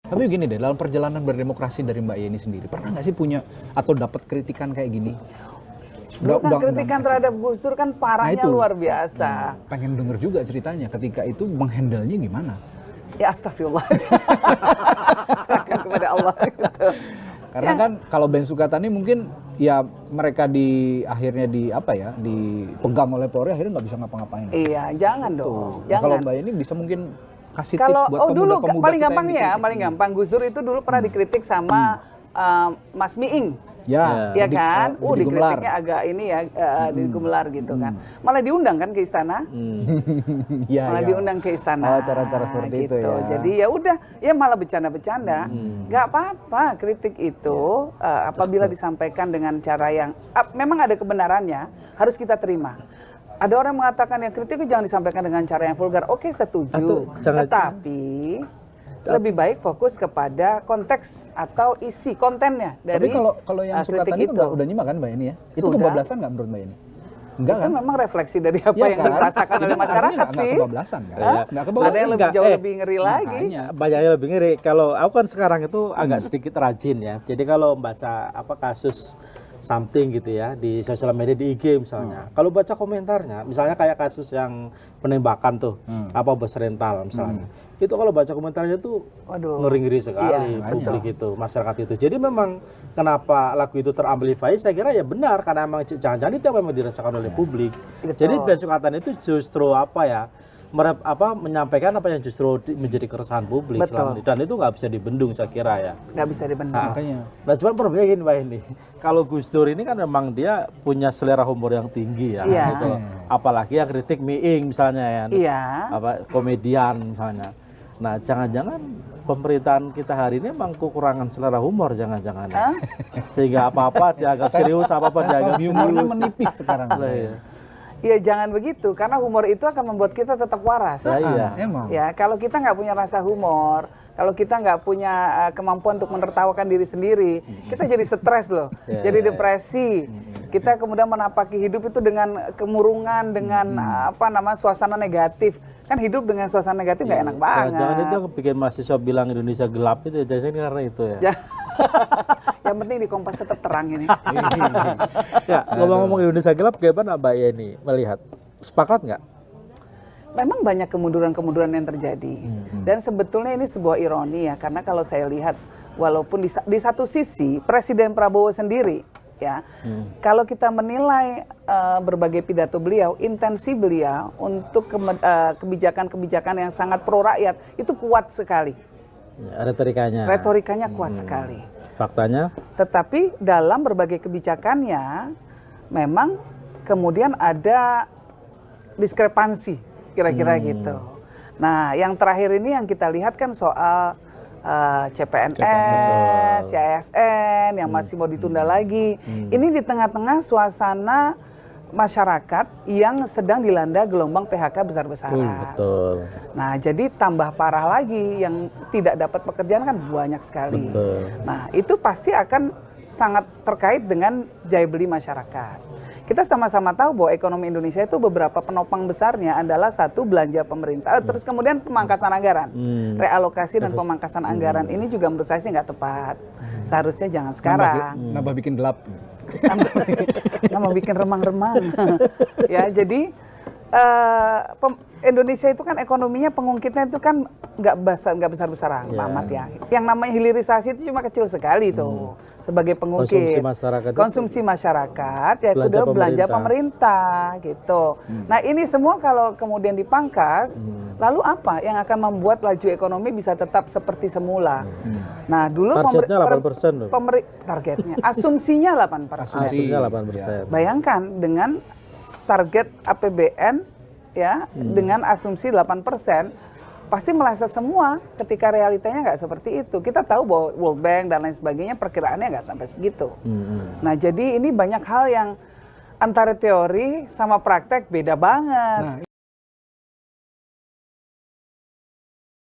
Tapi gini deh, dalam perjalanan berdemokrasi dari Mbak Yeni sendiri, pernah nggak sih punya atau dapat kritikan kayak gini? Dulu kan kritikan terhadap Gus Dur kan parahnya luar biasa. Pengen denger juga ceritanya ketika itu menghandle-nya gimana? Ya astagfirullah. Serahkan kepada Allah gitu. Karena kan kalau Ben Sukatani mungkin ya mereka akhirnya dipegang oleh Polri, akhirnya nggak bisa ngapa-ngapain. Iya, jangan dong. Jangan. Kalau Mbak Yeni bisa mungkin kasih tips buat pemuda-pemuda paling gampang nih ya, paling gampang Gus Dur itu dulu pernah dikritik sama Mas Miing. Ya Kan? Dikritiknya agak ini ya, di Gumelar gitu kan. Malah diundang kan ke istana. Diundang ke istana. Oh, cara-cara seperti gitu. itu ya. Jadi ya udah, ya malah bercanda-bercanda. Nggak apa-apa kritik itu apabila disampaikan dengan cara yang memang ada kebenarannya, harus kita terima. Ada orang mengatakan yang kritik itu jangan disampaikan dengan cara yang vulgar. Oke, setuju. Tetapi lebih baik fokus kepada konteks atau isi kontennya dari. Tapi kalau yang Sukatani itu udah nyimak kan Mbak Yeni ya? Itu kebablasan nggak menurut Mbak Yeni? Enggak itu kan? memang refleksi dari apa yang dirasakan oleh masyarakat sih. Nggak kebablasan kan? Nggak kebablasan. Ada yang jauh lebih ngeri lagi. Banyak yang lebih ngeri. Kalau aku kan sekarang itu agak sedikit rajin ya. Jadi kalau membaca kasus something gitu ya di sosial media, di IG misalnya. Kalau baca komentarnya, misalnya kayak kasus yang penembakan tuh, bus rental misalnya. Itu kalau baca komentarnya tuh ngeri-ngeri sekali publik itu, masyarakat itu. Jadi memang kenapa lagu itu teramplify, saya kira ya benar karena memang jangan-jangan itu yang memang dirasakan oleh publik. Jadi Ben Sukatani itu justru menyampaikan apa yang justru menjadi keresahan publik dan itu nggak bisa dibendung saya kira ya. Nggak bisa dibendung. Nah cuman problemnya gini Mbak ini, kalau Gus Dur ini kan memang dia punya selera humor yang tinggi ya, gitu. Apalagi yang kritik Miing misalnya ya, komedian misalnya. Nah jangan-jangan pemerintahan kita hari ini memang kekurangan selera humor jangan-jangan sehingga apa-apa dianggap serius, apa-apa dianggap humornya menipis sekarang. Iya jangan begitu, karena humor itu akan membuat kita tetap waras. Emang. Ya kalau kita nggak punya rasa humor, kalau kita nggak punya kemampuan untuk menertawakan diri sendiri, kita jadi stres loh, jadi depresi. Kita kemudian menapaki hidup itu dengan kemurungan, dengan suasana negatif. Kan hidup dengan suasana negatif nggak enak banget. Jangan itu bikin mahasiswa bilang Indonesia gelap itu, jangan karena itu ya. Yang penting di Kompas tetap terang ini. Ya, ngomong-ngomong Indonesia gelap, gimana Mbak Yeni melihat? Sepakat nggak? Memang banyak kemunduran-kemunduran yang terjadi. Dan sebetulnya ini sebuah ironi ya, karena kalau saya lihat, walaupun di satu sisi Presiden Prabowo sendiri, ya, kalau kita menilai berbagai pidato beliau, intensi beliau untuk kebijakan-kebijakan yang sangat pro rakyat, itu kuat sekali. Retorikanya kuat sekali. Faktanya? Tetapi dalam berbagai kebijakannya memang kemudian ada diskrepansi kira-kira gitu. Nah, yang terakhir ini yang kita lihat kan soal CPNS, ASN yang masih mau ditunda lagi. Ini di tengah-tengah suasana masyarakat yang sedang dilanda gelombang PHK besar-besaran. Betul. Nah, jadi tambah parah lagi yang tidak dapat pekerjaan kan banyak sekali. Betul. Nah, itu pasti akan sangat terkait dengan daya beli masyarakat. Kita sama-sama tahu bahwa ekonomi Indonesia itu beberapa penopang besarnya adalah satu belanja pemerintah, terus kemudian pemangkasan anggaran, realokasi dan pemangkasan anggaran ini juga menurut saya sih nggak tepat. Seharusnya jangan sekarang. Nambah bikin gelap. Nambah bikin remang-remang. Ya jadi Indonesia itu kan ekonominya pengungkitnya itu kan nggak besar-besar amat ya. Yang namanya hilirisasi itu cuma kecil sekali tuh sebagai pengungkit. Konsumsi masyarakat ya udah belanja pemerintah gitu. Nah ini semua kalau kemudian dipangkas, lalu apa yang akan membuat laju ekonomi bisa tetap seperti semula? Nah dulu targetnya 8% targetnya, asumsinya 8%. Bayangkan dengan target APBN ya dengan asumsi 8%, pasti meleset semua ketika realitanya nggak seperti itu. Kita tahu bahwa World Bank dan lain sebagainya perkiraannya nggak sampai segitu. Nah jadi ini banyak hal yang antara teori sama praktek beda banget.